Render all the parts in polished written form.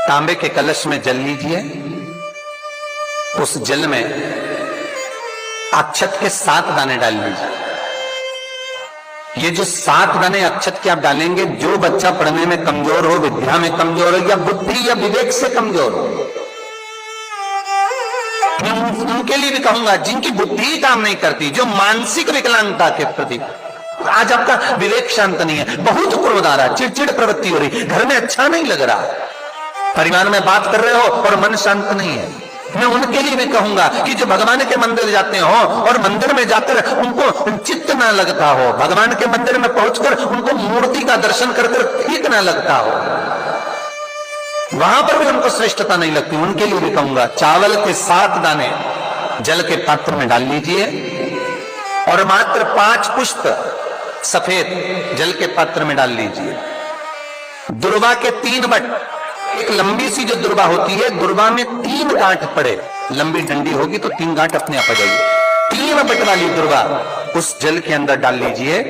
तांबे के कलश में जल लीजिए। उस जल में अक्षत के 7 दाने डाल लीजिए। ये जो 7 दाने अक्षत के आप डालेंगे, जो बच्चा पढ़ने में कमजोर हो, विद्या में कमजोर हो, या बुद्धि या विवेक से कमजोर हो, मैं उनके लिए भी कहूंगा जिनकी बुद्धि काम नहीं करती, जो मानसिक विकलांगता के प्रति, आज आपका विवेक शांत नहीं है, बहुत क्रोध आ रहा है, चिड़चिड़ प्रवृत्ति हो रही, घर में अच्छा नहीं लग रहा, परिवार में बात कर रहे हो और मन शांत नहीं है, मैं उनके लिए भी कहूंगा कि जो भगवान के मंदिर जाते हो और मंदिर में जाकर उनको चित्त ना लगता हो, भगवान के मंदिर में पहुंचकर उनको मूर्ति का दर्शन कर ठीक ना लगता हो, वहां पर भी उनको श्रेष्ठता नहीं लगती, उनके लिए भी कहूंगा चावल के 7 दाने जल के पात्र में डाल लीजिए और मात्र 5 पुष्प सफेद जल के पात्र में डाल लीजिए। दुर्वा के 3 बट, एक लंबी सी जो दुर्वा होती है, दुर्वा में 3 गांठ पड़े, लंबी डंडी होगी तो 3 गांठ अपने आप आ जाएगी, 3 बट वाली दुर्वा उस जल के अंदर डाल लीजिए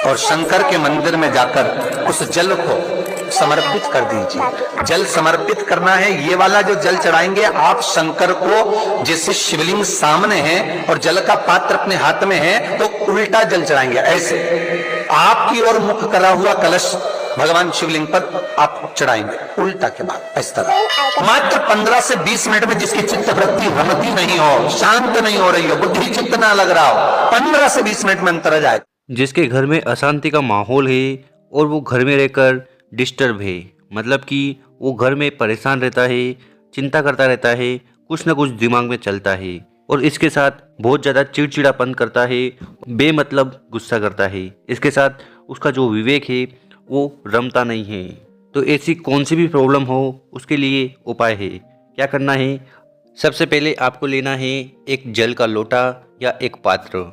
और शंकर के मंदिर में जाकर उस जल को समर्पित कर दीजिए। जल समर्पित करना है, ये वाला जो जल चढ़ाएंगे आप शंकर को, जैसे शिवलिंग सामने है और जल का पात्र अपने हाथ में है, तो उल्टा जल चढ़ाएंगे, ऐसे आपकी ओर मुख करा हुआ कलश भगवान शिवलिंग पर आप चढ़ाएंगे, उल्टा के बाद इस तरह। मात्र 15 से 20 मिनट में जिसकी चित्त वृत्ति रमती नहीं हो, शांत नहीं हो रही हो, बुद्धि चित्त ना लग रहा हो, 15 से 20 मिनट में अंतर आ जाए। जिसके घर में अशांति का माहौल है और वो घर में रहकर डिस्टर्ब है, मतलब कि वो घर में परेशान रहता है, चिंता करता रहता है, कुछ न कुछ दिमाग में चलता है और इसके साथ बहुत ज़्यादा चिड़चिड़ापन करता है, बेमतलब गुस्सा करता है, इसके साथ उसका जो विवेक है वो रमता नहीं है। तो ऐसी कौन सी भी प्रॉब्लम हो उसके लिए उपाय है। क्या करना है, सबसे पहले आपको लेना है एक जल का लोटा या एक पात्र,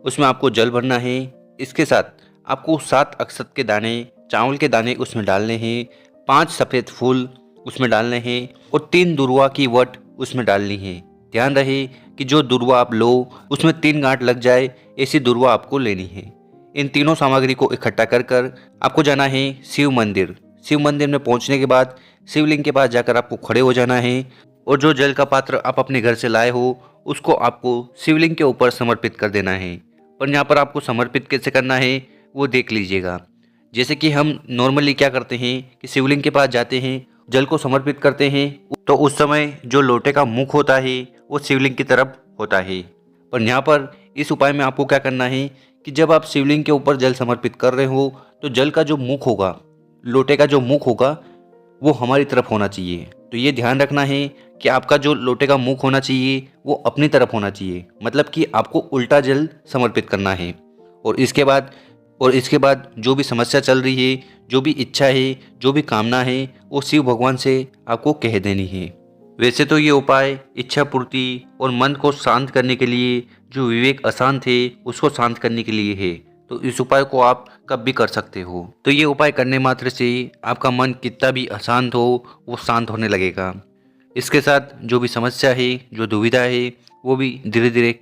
उसमें आपको जल भरना है। इसके साथ आपको 7 अक्षत के दाने, चावल के दाने उसमें डालने हैं, 5 सफ़ेद फूल उसमें डालने हैं और 3 दुर्वा की वट उसमें डालनी है। ध्यान रहे कि जो दुर्वा आप लो उसमें 3 गांठ लग जाए, ऐसी दुर्वा आपको लेनी है। इन तीनों सामग्री को इकट्ठा कर कर आपको जाना है शिव मंदिर। शिव मंदिर में पहुंचने के बाद शिवलिंग के पास जाकर आपको खड़े हो जाना है और जो जल का पात्र आप अपने घर से लाए हो उसको आपको शिवलिंग के ऊपर समर्पित कर देना है। पर यहाँ पर आपको समर्पित कैसे करना है वो देख लीजिएगा। जैसे कि हम नॉर्मली क्या करते हैं कि शिवलिंग के पास जाते हैं, जल को समर्पित करते हैं, तो उस समय जो लोटे का मुख होता है वो शिवलिंग की तरफ होता है। पर यहाँ पर इस उपाय में आपको क्या करना है कि जब आप शिवलिंग के ऊपर जल समर्पित कर रहे हो तो जल का जो मुख होगा, लोटे का जो मुख होगा वो हमारी तरफ होना चाहिए। तो ये ध्यान रखना है कि आपका जो लोटे का मुख होना चाहिए वो अपनी तरफ होना चाहिए, मतलब कि आपको उल्टा जल समर्पित करना है। और इसके बाद जो भी समस्या चल रही है, जो भी इच्छा है, जो भी कामना है, वो शिव भगवान से आपको कह देनी है। वैसे तो ये उपाय इच्छा पूर्ति और मन को शांत करने के लिए, जो विवेक अशांत है उसको शांत करने के लिए है, तो इस उपाय को आप कब भी कर सकते हो। तो ये उपाय करने मात्र से आपका मन कितना भी अशांत हो वो शांत होने लगेगा। इसके साथ जो भी समस्या है, जो दुविधा है, वो भी धीरे धीरे